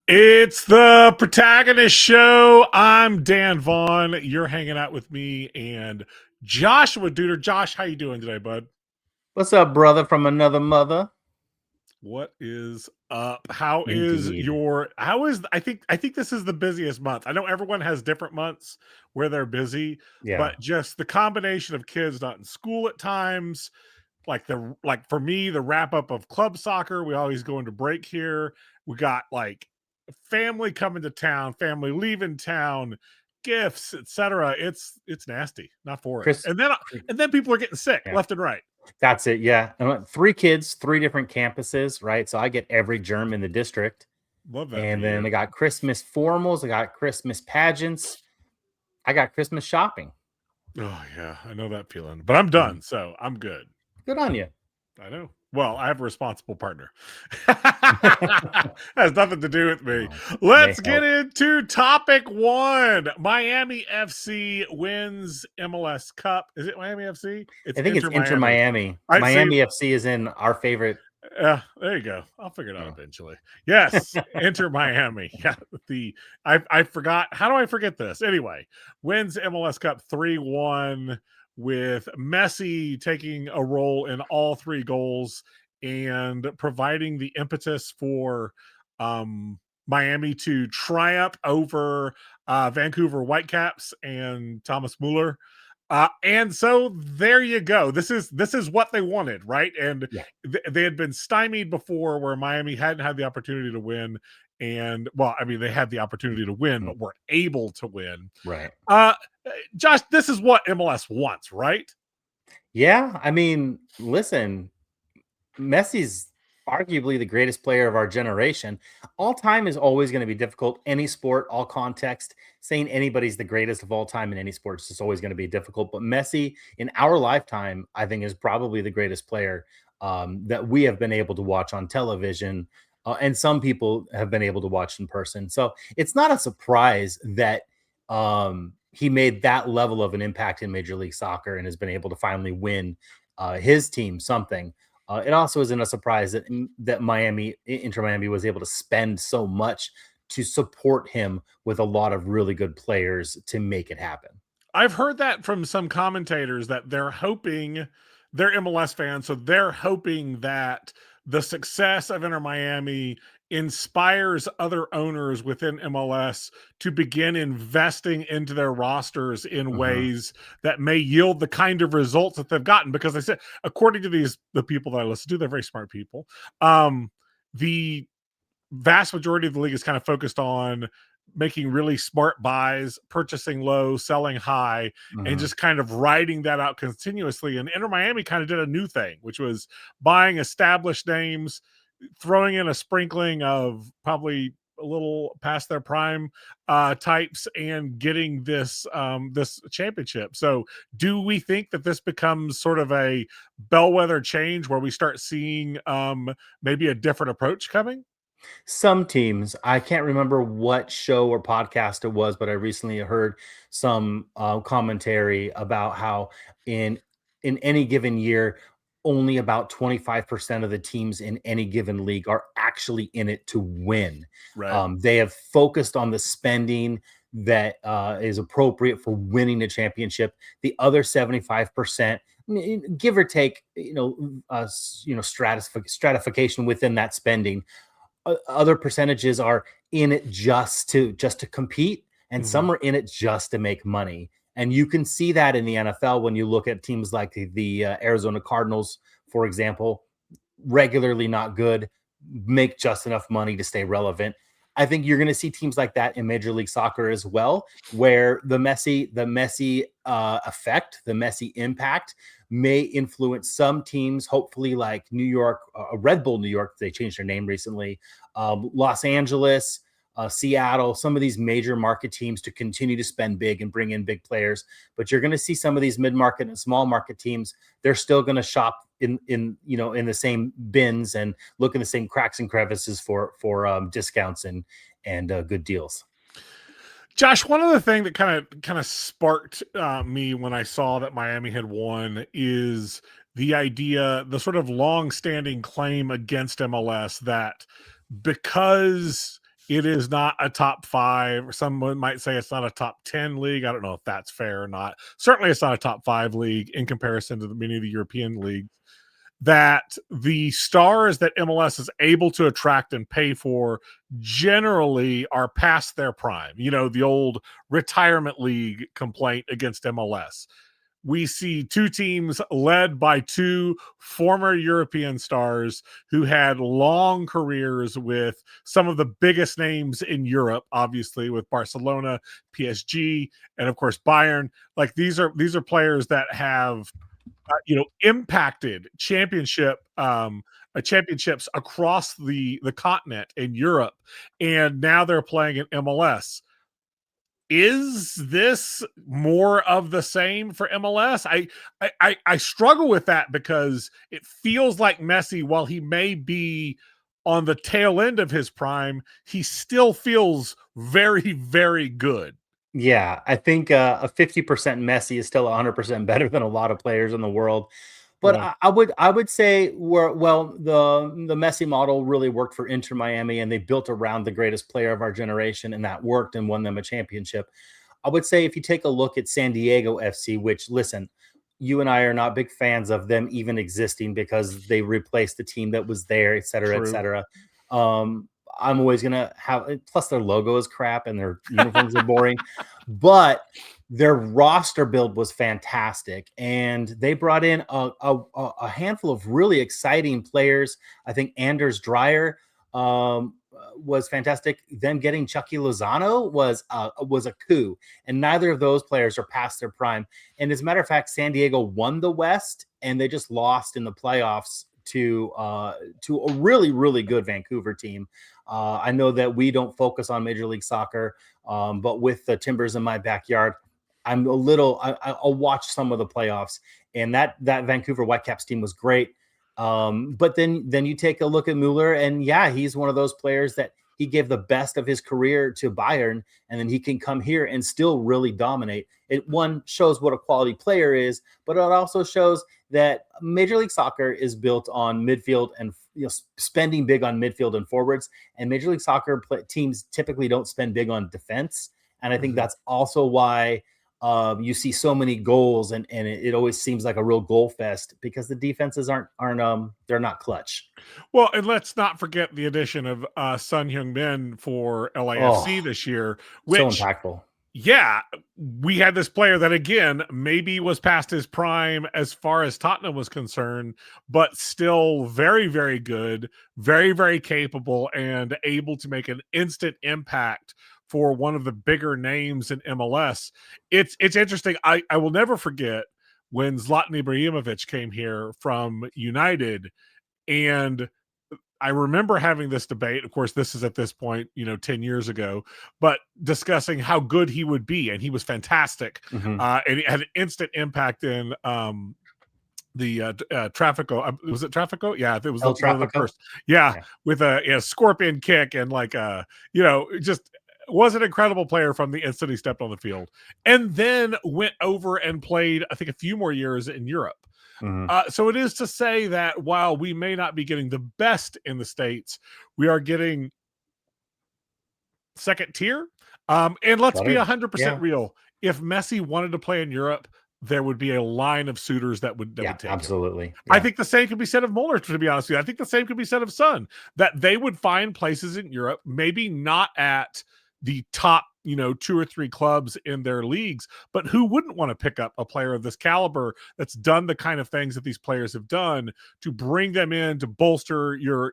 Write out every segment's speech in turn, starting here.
It's the Protagonist Show. I'm Dan Vaughn. You're hanging out with me and Joshua Duder. Josh, how you doing today, bud? What's up, brother from another mother? What is up? How is Indeed. your how is I think this is the busiest month. I know everyone has different months where they're busy, Yeah. but just the combination of kids not in school at times, like for me, the wrap up of club soccer, we always go into break here. We got like family coming to town, family leaving town, gifts, etc. It's nasty, not for it. Chris, And then people are getting sick yeah, left and right. that's it. Yeah. Three kids, three different campuses, right? So I get every germ in the district. Love that for And then you. I got Christmas formals, I got Christmas pageants, I got Christmas shopping. Oh yeah, I know that feeling. But I'm Mhm. done, so I'm good. Good on you. I know. Well, I have a responsible partner. Has nothing to do with me. Well, may Let's get help. into topic one. Miami FC wins MLS Cup. Is it Miami FC? It's I think it's Inter Inter Miami. Miami. I see. Miami FC is in our favorite. There you go. I'll figure it out Yeah. eventually. Yes, Inter Miami. Yeah, I forgot. How do I forget this? Anyway, wins MLS Cup 3-1 with Messi taking a role in all three goals and providing the impetus for Miami to triumph over Vancouver Whitecaps and Thomas Muller. And so there you go. This is what they wanted, right? And Yeah. they had been stymied before, where Miami hadn't had the opportunity to win. And well, I mean, they had the opportunity to win, Mm, but weren't able to win. right. Uh, Josh, this is what MLS wants, right? Yeah. I mean, listen, Messi's arguably the greatest player of our generation. All time is always going to be difficult. Any sport, all context, saying anybody's the greatest of all time in any sport is just always going to be difficult. But Messi, in our lifetime, I think is probably the greatest player that we have been able to watch on television. And some people have been able to watch in person. So it's not a surprise that he made that level of an impact in Major League Soccer and has been able to finally win his team something. It also isn't a surprise that Inter Miami, was able to spend so much to support him with a lot of really good players to make it happen. I've heard that from some commentators that they're MLS fans, so they're hoping that the success of Inter Miami inspires other owners within MLS to begin investing into their rosters in Mhm. ways that may yield the kind of results that they've gotten. Because I said, according to the people that I listen to, they're very smart people. The vast majority of the league is kind of focused on making really smart buys, purchasing low, selling high, and Mhm. just kind of riding that out continuously. And Inter Miami kind of did a new thing, which was buying established names, throwing in a sprinkling of probably a little past their prime types, and getting this championship. So do we think that this becomes sort of a bellwether change where we start seeing maybe a different approach coming? Some teams, I can't remember what show or podcast it was, but I recently heard some commentary about how in in any given year, only about 25% of the teams in any given league are actually in it to win. Right. They have focused on the spending that is appropriate for winning a championship. The other 75%, give or take, stratification within that spending, other percentages are in it just to compete, and Mhm. some are in it just to make money. And you can see that in the NFL when you look at teams like the Arizona Cardinals, for example, regularly not good, make just enough money to stay relevant. I think you're going to see teams like that in Major League Soccer as well, where the Messi effect, the Messi impact may influence some teams. Hopefully, like New York, Red Bull New York, they changed their name recently. Los Angeles, Seattle, some of these major market teams to continue to spend big and bring in big players. But you're going to see some of these mid-market and small market teams. They're still going to shop in the same bins and look in the same cracks and crevices for discounts and good deals. Josh, one other thing that kind of sparked me when I saw that Miami had won is the idea, the sort of long-standing claim against MLS that because It is not a top 5. Someone might say it's not a top 10 league. I don't know if that's fair or not. Certainly, it's not a top 5 league in comparison to many of the European leagues. That the stars that MLS is able to attract and pay for generally are past their prime. You know, the old retirement league complaint against MLS. We see two teams led by two former European stars who had long careers with some of the biggest names in Europe, obviously with Barcelona, PSG, and of course Bayern. Like these are players that have impacted championships across the continent in Europe, and now they're playing in MLS. Is this more of the same for MLS? I struggle with that because it feels like Messi, while he may be on the tail end of his prime, he still feels very, very good. Yeah, I think a 50% Messi is still 100% better than a lot of players in the world. But Yeah. I would say the Messi model really worked for Inter Miami, and they built around the greatest player of our generation, and that worked and won them a championship. I would say if you take a look at San Diego FC, which, listen, you and I are not big fans of them even existing because they replaced the team that was there, et cetera, et True. cetera. Um, I'm always gonna have. Plus, their logo is crap and their uniforms are boring, but their roster build was fantastic, and they brought in a handful of really exciting players. I think Anders Dreyer was fantastic. Them getting Chucky Lozano was a coup, and neither of those players are past their prime. And as a matter of fact, San Diego won the West, and they just lost in the playoffs to a really, really good Vancouver team. I know that we don't focus on Major League Soccer, but with the Timbers in my backyard, I'll watch some of the playoffs, and that Vancouver Whitecaps team was great. But then you take a look at Mueller, and yeah, he's one of those players that he gave the best of his career to Bayern, and then he can come here and still really dominate. It one shows what a quality player is, but it also shows that Major League Soccer is built on midfield and spending big on midfield and forwards, and Major League Soccer teams typically don't spend big on defense. And I think that's also why you see so many goals, and it always seems like a real goal fest because the defenses aren't they're not clutch. Well, and let's not forget the addition of Son Heung-min for LAFC this year, So which impactful. yeah, we had this player that again maybe was past his prime as far as Tottenham was concerned, but still very, very good, very, very capable, and able to make an instant impact for one of the bigger names in MLS. It's interesting. I will never forget when Zlatan Ibrahimovic came here from United, and I remember having this debate. Of course, this is at this point, 10 years ago, but discussing how good he would be. And he was fantastic. Mm-hmm. And he had an instant impact in the Trafico. Was it Trafico? Yeah, it was one of the first. Yeah, with a scorpion kick and just was an incredible player from the instant he stepped on the field. And then went over and played, I think, a few more years in Europe. Mm-hmm. So it is to say that while we may not be getting the best in the States, we are getting second tier. And let's be 100% real. If Messi wanted to play in Europe, there would be a line of suitors that would take absolutely. Yeah. I think the same could be said of Mueller, to be honest with you. I think the same could be said of Son, that they would find places in Europe, maybe not at the top, 2 or 3 clubs in their leagues, but who wouldn't want to pick up a player of this caliber that's done the kind of things that these players have done to bring them in to bolster your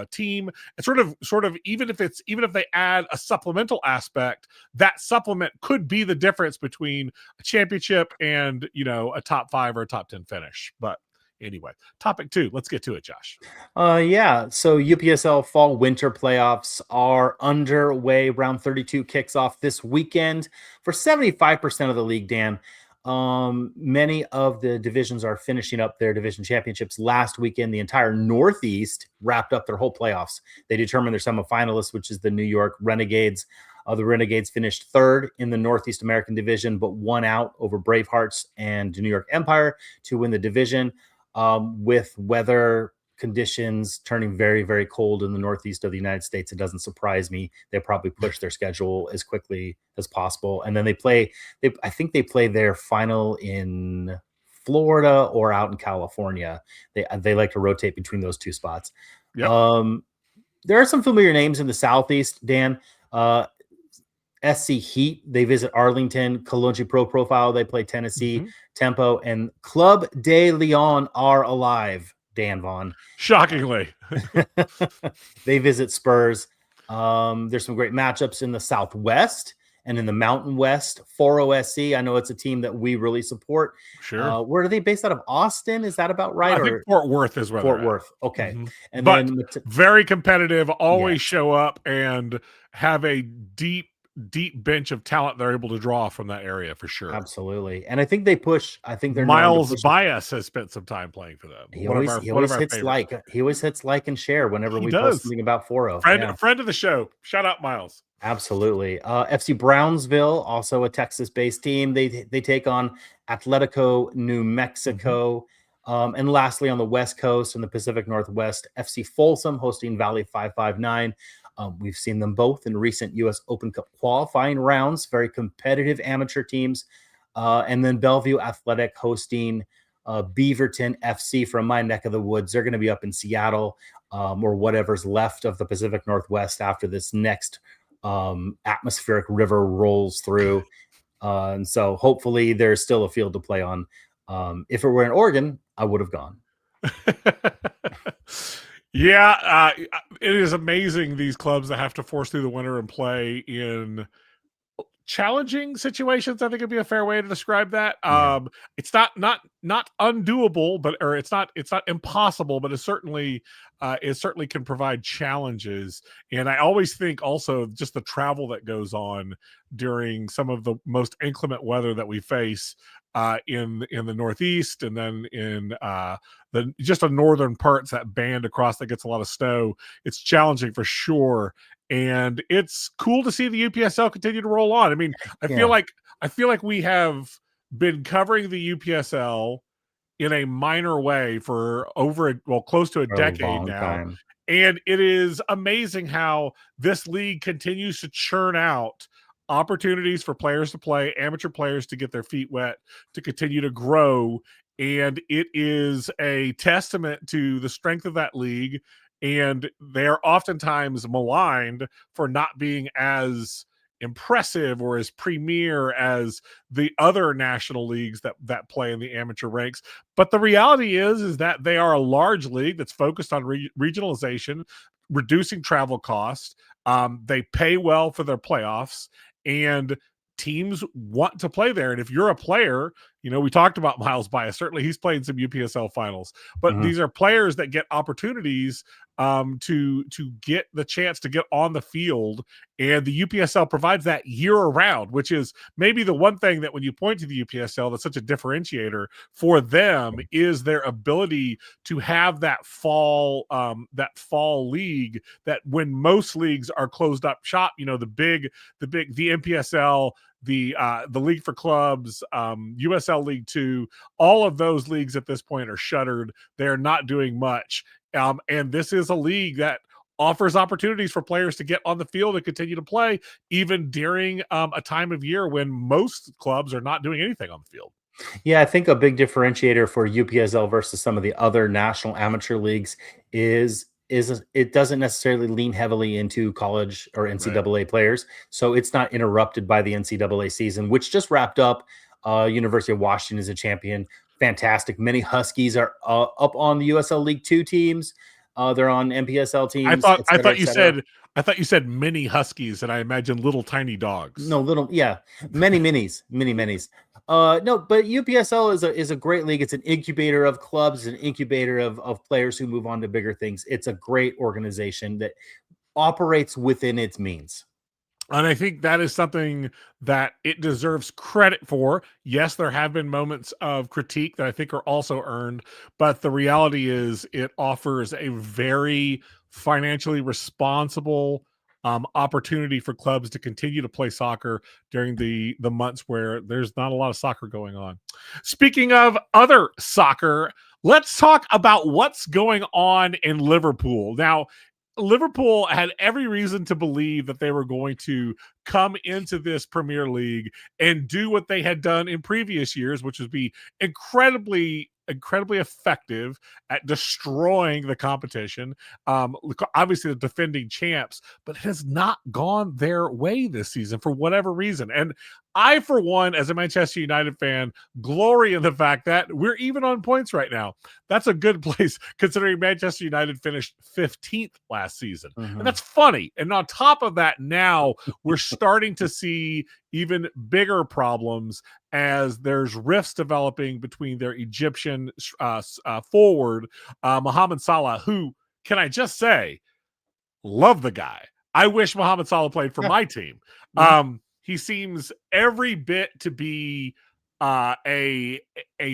team? And sort of even if they add a supplemental aspect, that supplement could be the difference between a championship and a top 5 or a top 10 finish. But anyway, topic 2. Let's get to it, Josh. Yeah. So UPSL fall winter playoffs are underway. Round 32 kicks off this weekend for 75% of the league, Dan. Many of the divisions are finishing up their division championships. Last weekend, the entire Northeast wrapped up their whole playoffs. They determined their semifinalists, which is the New York Renegades. The Renegades finished third in the Northeast American division, but won out over Bravehearts and New York Empire to win the division. With weather conditions turning very, very cold in the northeast of the United States, it doesn't surprise me. They probably push their schedule as quickly as possible. And then I think they play their final in Florida or out in California. They like to rotate between those two spots. Yep. There are some familiar names in the Southeast, Dan. SC Heat, they visit Arlington. Kalonji Pro Profile, they play Tennessee. Tempo and Club de Leon are alive, Dan Vaughn. Shockingly. They visit Spurs. There's some great matchups in the Southwest and in the Mountain West. 4OSC, I know it's a team that we really support. Sure. Where are they based out of? Austin? Is that about right? I think Fort Worth is where Fort Worth. Okay. And but then very competitive, always show up and have a deep bench of talent they're able to draw from that area for sure. Absolutely. And I think they push. I think they're Miles Bias has spent some time playing for them. He always hits like and share whenever we post something about 4O. Friend of the show. Shout out Miles. Absolutely. FC Brownsville, also a Texas-based team. They take on Atletico New Mexico. And lastly, on the West Coast and the Pacific Northwest, FC Folsom hosting Valley 559. We've seen them both in recent U.S. Open Cup qualifying rounds, very competitive amateur teams. And then Bellevue Athletic hosting Beaverton FC from my neck of the woods. They're going to be up in Seattle or whatever's left of the Pacific Northwest after this next atmospheric river rolls through. And so hopefully there's still a field to play on. If it were in Oregon, I would have gone. Yeah, it is amazing, these clubs that have to force through the winter and play in challenging situations. I think it'd be a fair way to describe that. It's not undoable, but it's not impossible, but it certainly can provide challenges. And I always think also just the travel that goes on during some of the most inclement weather that we face in the Northeast, and then in the northern parts, that band across that gets a lot of snow. It's challenging for sure. And it's cool to see the UPSL continue to roll on. I mean, I feel like we have been covering the UPSL in a minor way for close to a decade now. Time. And it is amazing how this league continues to churn out opportunities for players to play, amateur players to get their feet wet, to continue to grow. And it is a testament to the strength of that league. And they're oftentimes maligned for not being as impressive or as premier as the other national leagues that play in the amateur ranks. But the reality is that they are a large league that's focused on regionalization, reducing travel costs. They pay well for their playoffs, and teams want to play there. And if you're a player, we talked about Miles Bias. Certainly he's played some UPSL finals, but these are players that get opportunities to get the chance to get on the field. And the UPSL provides that year round, which is maybe the one thing that when you point to the UPSL, that's such a differentiator for them, is their ability to have that fall league, that when most leagues are closed up shop, the MPSL, the League for Clubs, USL League 2, all of those leagues at this point are shuttered. They're not doing much. And this is a league that offers opportunities for players to get on the field and continue to play, even during a time of year when most clubs are not doing anything on the field. Yeah, I think a big differentiator for UPSL versus some of the other national amateur leagues is it doesn't necessarily lean heavily into college or NCAA players. So it's not interrupted by the NCAA season, which just wrapped up. University of Washington is a champion. Fantastic. Many Huskies are up on the USL League 2 teams. They're on MPSL teams. I thought you said mini Huskies, and I imagine little tiny dogs. No, many minis. No, but UPSL is a great league. It's an incubator of clubs, an incubator of players who move on to bigger things. It's a great organization that operates within its means. And I think that is something that it deserves credit for. Yes, there have been moments of critique that I think are also earned, but the reality is it offers a very financially responsible opportunity for clubs to continue to play soccer during the months where there's not a lot of soccer going on. Speaking of other soccer, Let's talk about what's going on in Liverpool. Now, Liverpool had every reason to believe that they were going to come into this Premier League and do what they had done in previous years, which would be incredibly effective at destroying the competition. Obviously, the defending champs, but it has not gone their way this season for whatever reason. And I, for one, as a Manchester United fan, glory in the fact that we're even on points right now. That's a good place considering Manchester United finished 15th last season. And that's funny. And on top of that, now we're starting to see even bigger problems as there's rifts developing between their Egyptian forward, Mohamed Salah, who, can I just say, love the guy. I wish Mohamed Salah played for my team. He seems every bit to be a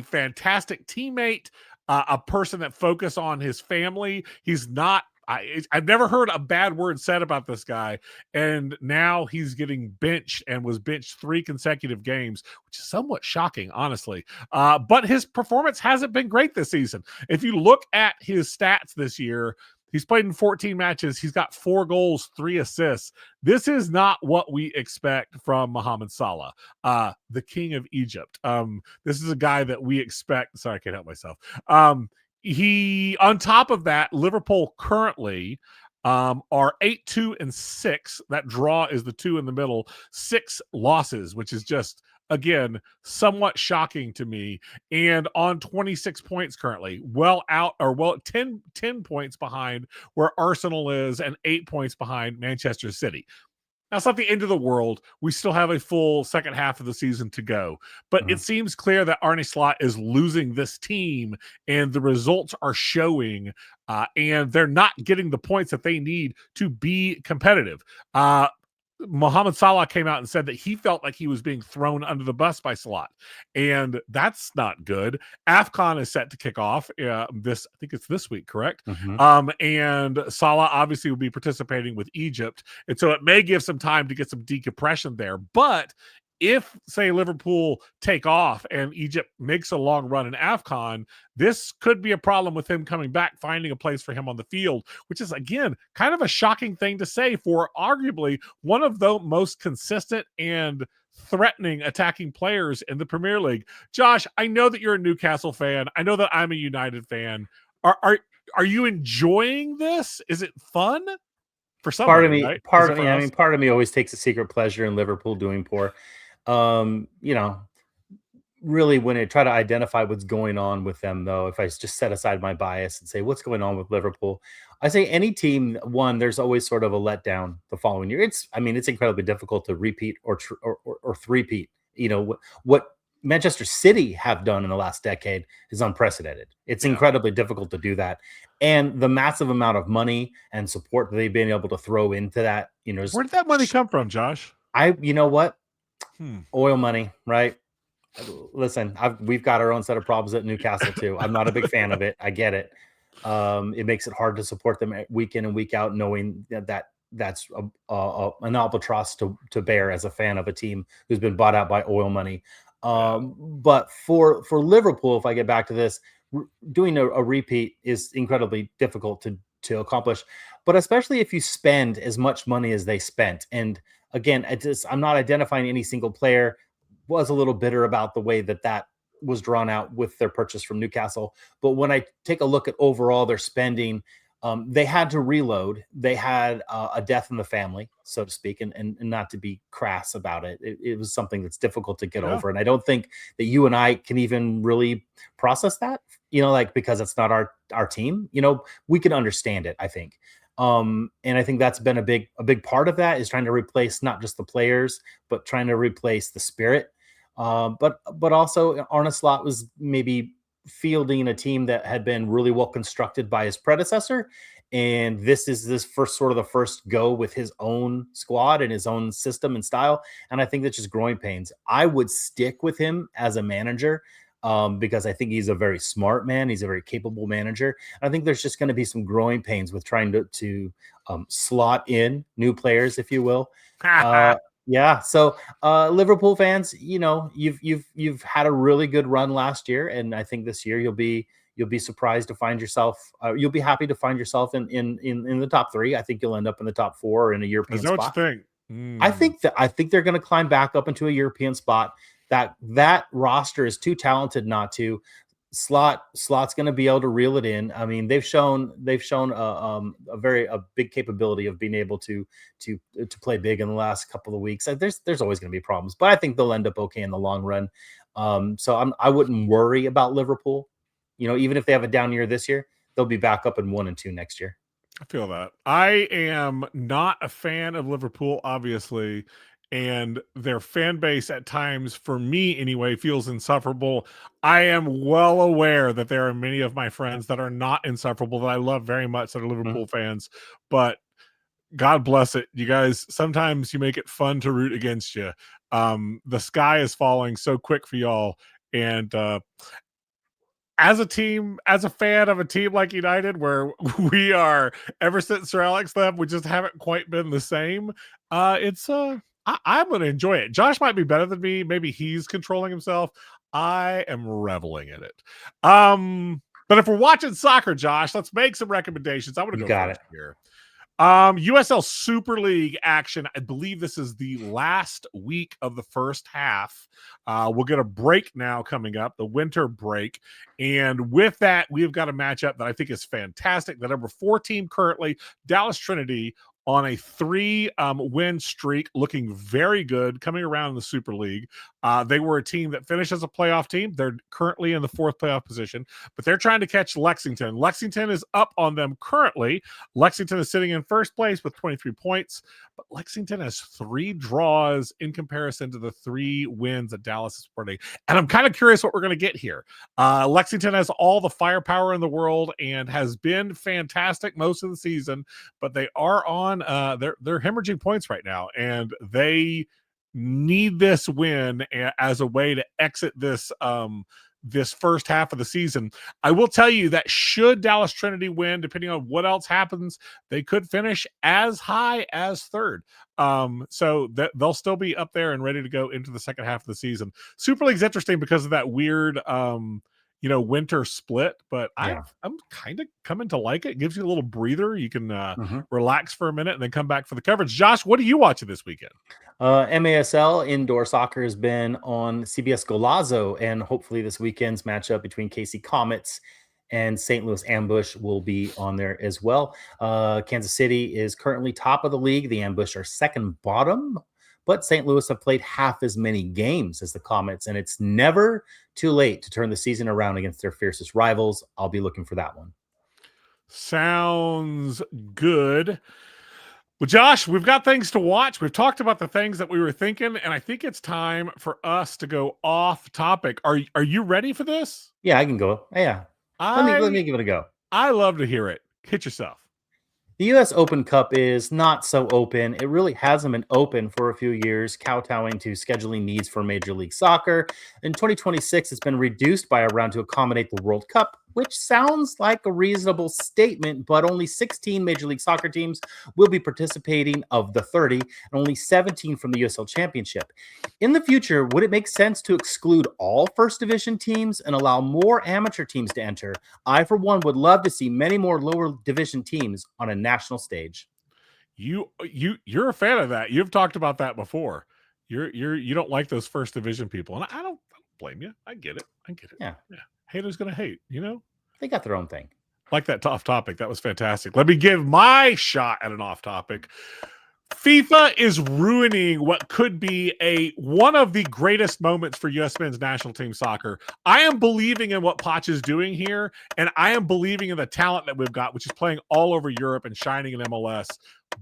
fantastic teammate, a person that focus on his family. He's not. I've never heard a bad word said about this guy, and now he's getting benched and was benched 3 consecutive games, which is somewhat shocking, honestly. But his performance hasn't been great this season. If you look at his stats this year, he's played in 14 matches. He's got 4 goals, 3 assists. This is not what we expect from Mohamed Salah, the king of Egypt. This is a guy that we expect. Sorry, I can't help myself. On top of that, Liverpool currently are 8-2-6. That draw is the 2 in the middle. 6 losses, which is just, again, somewhat shocking to me. And on 26 points currently, 10 points behind where Arsenal is and 8 points behind Manchester City. That's not the end of the world. We still have a full second half of the season to go. But it seems clear that Arne Slot is losing this team, and the results are showing, and they're not getting the points that they need to be competitive. Mohamed Salah came out and said that he felt like he was being thrown under the bus by Slot, and that's not good. AFCON is set to kick off I think it's this week, correct? And Salah obviously will be participating with Egypt, and so it may give some time to get some decompression there. But if, say, Liverpool take off and Egypt makes a long run in AFCON, this could be a problem with him coming back, finding a place for him on the field, which is, again, kind of a shocking thing to say for arguably one of the most consistent and threatening attacking players in the Premier League. Josh, I know that you're a Newcastle fan. I know that I'm a United fan. Are you enjoying this? Is it fun? For somebody, part of me, right? part of me always takes a secret pleasure in Liverpool doing poor. Really, when I try to identify what's going on with them, though, if I just set aside my bias and say what's going on with Liverpool, I say any team, one, there's always sort of a letdown the following year. It's incredibly difficult to repeat or three-peat. What Manchester City have done in the last decade is unprecedented. It's incredibly difficult to do that, and the massive amount of money and support that they've been able to throw into that. Where did that money come from, Josh? You know what? Oil money, right? Listen, we've got our own set of problems at Newcastle too. I'm not a big fan of it. I get it. It makes it hard to support them week in and week out, knowing that that's an albatross to bear as a fan of a team who's been bought out by oil money. But for Liverpool, if I get back to this, doing a repeat is incredibly difficult to accomplish, but especially if you spend as much money as they spent. And again, I'm not identifying any single player. Was a little bitter about the way that was drawn out with their purchase from Newcastle. But when I take a look at overall their spending, they had to reload. They had a death in the family, so to speak, and not to be crass about it. It was something that's difficult to get over. And I don't think that you and I can even really process that, because it's not our team. We can understand it, I think. And I think that's been a big part of that, is trying to replace not just the players, but trying to replace the spirit. But also Arne Slot was maybe fielding a team that had been really well constructed by his predecessor. And this is the first go with his own squad and his own system and style. And I think that's just growing pains. I would stick with him as a manager, because I think he's a very smart man. He's a very capable manager. I think there's just going to be some growing pains with trying to slot in new players, if you will. Yeah. So Liverpool fans, you've had a really good run last year, and I think this year you'll be you'll be surprised to find yourself. You'll be happy to find yourself in the top 3. I think you'll end up in the top 4 or in a I European know what you spot. think. I think they're going to climb back up into a European spot. That roster is too talented not to. Slot's going to be able to reel it in. I mean, they've shown a big capability of being able to play big in the last couple of weeks. There's always going to be problems, but I think they'll end up okay in the long run. So I wouldn't worry about Liverpool. Even if they have a down year this year, they'll be back up in 1 and 2 next year. I feel that. I am not a fan of Liverpool, obviously, and their fan base at times, for me anyway, feels insufferable. I am well aware that there are many of my friends that are not insufferable, that I love very much, that are Liverpool fans, but God bless it. You guys, sometimes you make it fun to root against you. The sky is falling so quick for y'all, and as a team, as a fan of a team like United, where we are ever since Sir Alex left, we just haven't quite been the same. I'm going to enjoy it. Josh might be better than me. Maybe he's controlling himself. I am reveling in it. But if we're watching soccer, Josh, let's make some recommendations. I want to go first here. USL Super League action. I believe this is the last week of the first half. We'll get a break now coming up, the winter break. And with that, we've got a matchup that I think is fantastic. The number 4 team currently, Dallas Trinity, on a 3 win streak, looking very good, coming around in the Super League. They were a team that finished as a playoff team. They're currently in the 4th playoff position, but they're trying to catch Lexington. Lexington is up on them currently. Lexington is sitting in first place with 23 points, but Lexington has 3 draws in comparison to the 3 wins that Dallas is sporting. And I'm kind of curious what we're going to get here. Lexington has all the firepower in the world and has been fantastic most of the season, but they are on they're hemorrhaging points right now, and they need this win as a way to exit this this first half of the season. I will tell you that should Dallas Trinity win, depending on what else happens, they could finish as high as 3rd. So that they'll still be up there and ready to go into the second half of the season. Super League's interesting because of that weird winter split, but I'm kind of coming to like it. It gives you a little breather. You can relax for a minute and then come back for the coverage. Josh, what are you watching this weekend? MASL indoor soccer has been on CBS Golazo, and hopefully this weekend's matchup between KC Comets and St. Louis Ambush will be on there as well. Kansas City is currently top of the league. The Ambush are second bottom, but St. Louis have played half as many games as the Comets, and it's never too late to turn the season around against their fiercest rivals. I'll be looking for that one. Sounds good. Well, Josh, we've got things to watch. We've talked about the things that we were thinking, and I think it's time for us to go off topic. Are you ready for this? Yeah, I can go. Yeah. Let me give it a go. I love to hear it. Hit yourself. The U.S. Open Cup is not so open. It really hasn't been open for a few years, kowtowing to scheduling needs for Major League Soccer. In 2026, it's been reduced by a round to accommodate the World Cup, which sounds like a reasonable statement, but only 16 Major League Soccer teams will be participating of the 30, and only 17 from the USL Championship. In the future, would it make sense to exclude all First Division teams and allow more amateur teams to enter? I, for one, would love to see many more lower division teams on a national stage. You're a fan of that. You've talked about that before. You don't like those First Division people, and I don't blame you. I get it. Yeah. Haters gonna hate. They got their own thing. Like that off topic. That was fantastic. Let me give my shot at an off topic. FIFA is ruining what could be one of the greatest moments for U.S. men's national team soccer. I am believing in what Poch is doing here, and I am believing in the talent that we've got, which is playing all over Europe and shining in MLS.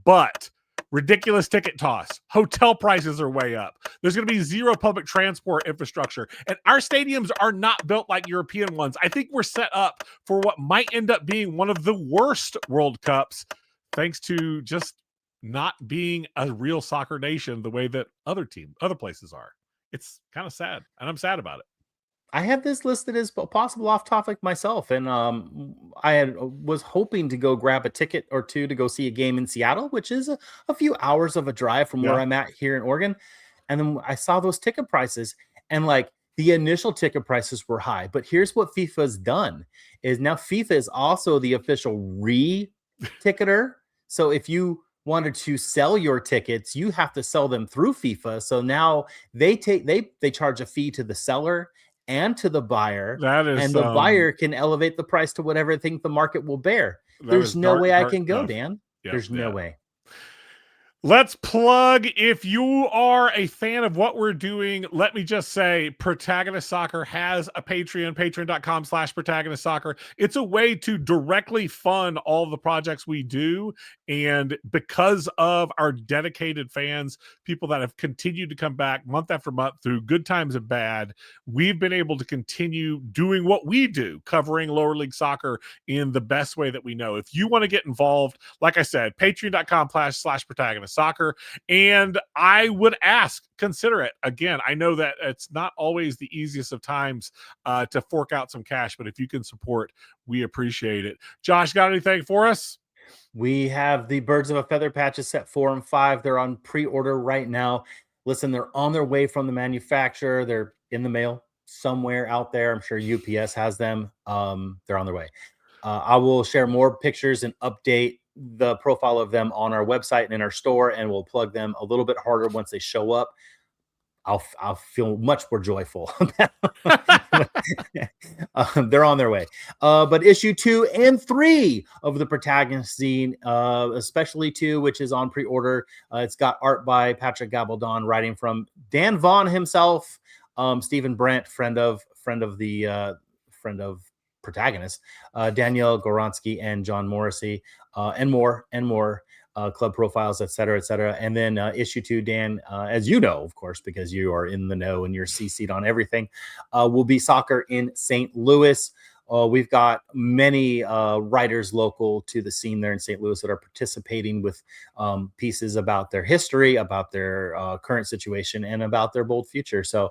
But ridiculous ticket toss. Hotel prices are way up. There's going to be zero public transport infrastructure, and our stadiums are not built like European ones. I think we're set up for what might end up being one of the worst World Cups, thanks to just not being a real soccer nation the way that other places are. It's kind of sad, and I'm sad about it. I have this listed as a possible off topic myself, and was hoping to go grab a ticket or two to go see a game in Seattle, which is a few hours of a drive from where I'm at here in Oregon. And then I saw those ticket prices, and like the initial ticket prices were high, but here's what FIFA's done is now FIFA is also the official ticketer. So if you wanted to sell your tickets, you have to sell them through FIFA. So now they charge a fee to the seller and to the buyer, That is, and the buyer can elevate the price to whatever they think the market will bear. There's no way I can go, Dan. There's no way. Let's plug. If you are a fan of what we're doing, let me just say Protagonist Soccer has a Patreon, patreon.com/Protagonist Soccer. It's a way to directly fund all the projects we do. And because of our dedicated fans, people that have continued to come back month after month through good times and bad, we've been able to continue doing what we do, covering lower league soccer in the best way that we know. If you want to get involved, like I said, patreon.com/Protagonist Soccer. And I would ask, consider it. Again, I know that it's not always the easiest of times to fork out some cash, but if you can support, we appreciate it. Josh, got anything for us? We have the Birds of a Feather patches set 4 and 5. They're on pre-order right now. Listen, they're on their way from the manufacturer. They're in the mail somewhere out there. I'm sure UPS has them. They're on their way. I will share more pictures and update the profile of them on our website and in our store, and we'll plug them a little bit harder once they show up. I'll feel much more joyful. They're on their way. But issue 2 and 3 of the Protagonist zine, especially 2, which is on pre-order. It's got art by Patrick Gabaldon, writing from Dan Vaughn himself, Stephen Brandt, friend of Protagonist, Danielle Goronsky and John Morrissey, and more. Club profiles, et cetera. And then issue 2, Dan, as you know, of course, because you are in the know and you're CC'd on everything, will be soccer in St. Louis. We've got many writers local to the scene there in St. Louis that are participating with pieces about their history, about their current situation, and about their bold future. So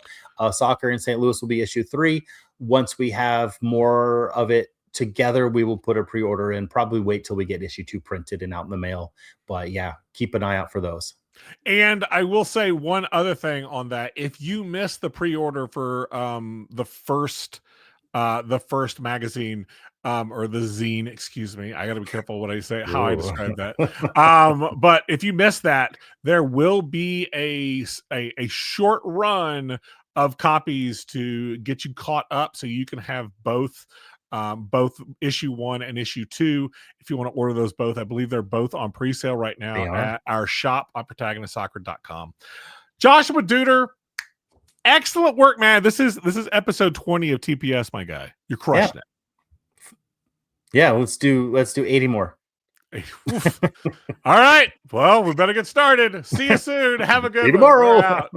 soccer in St. Louis will be issue 3. Once we have more of it together, we will put a pre-order in, probably wait till we get issue 2 printed and out in the mail. But yeah, keep an eye out for those. And I will say one other thing on that. If you missed the pre-order for the first magazine, or the zine, excuse me, I got to be careful what I say, how I describe that. But if you missed that, there will be a short run of copies to get you caught up, so you can have both issue 1 and issue 2. If you want to order those both, I believe they're both on pre-sale right now at our shop on protagonistsoccer.com. Joshua Duder, excellent work, man. This is episode 20 of TPS, my guy. You're crushing it. Yeah, let's do 80 more. All right. Well, we better get started. See you soon. Have a good one. Tomorrow.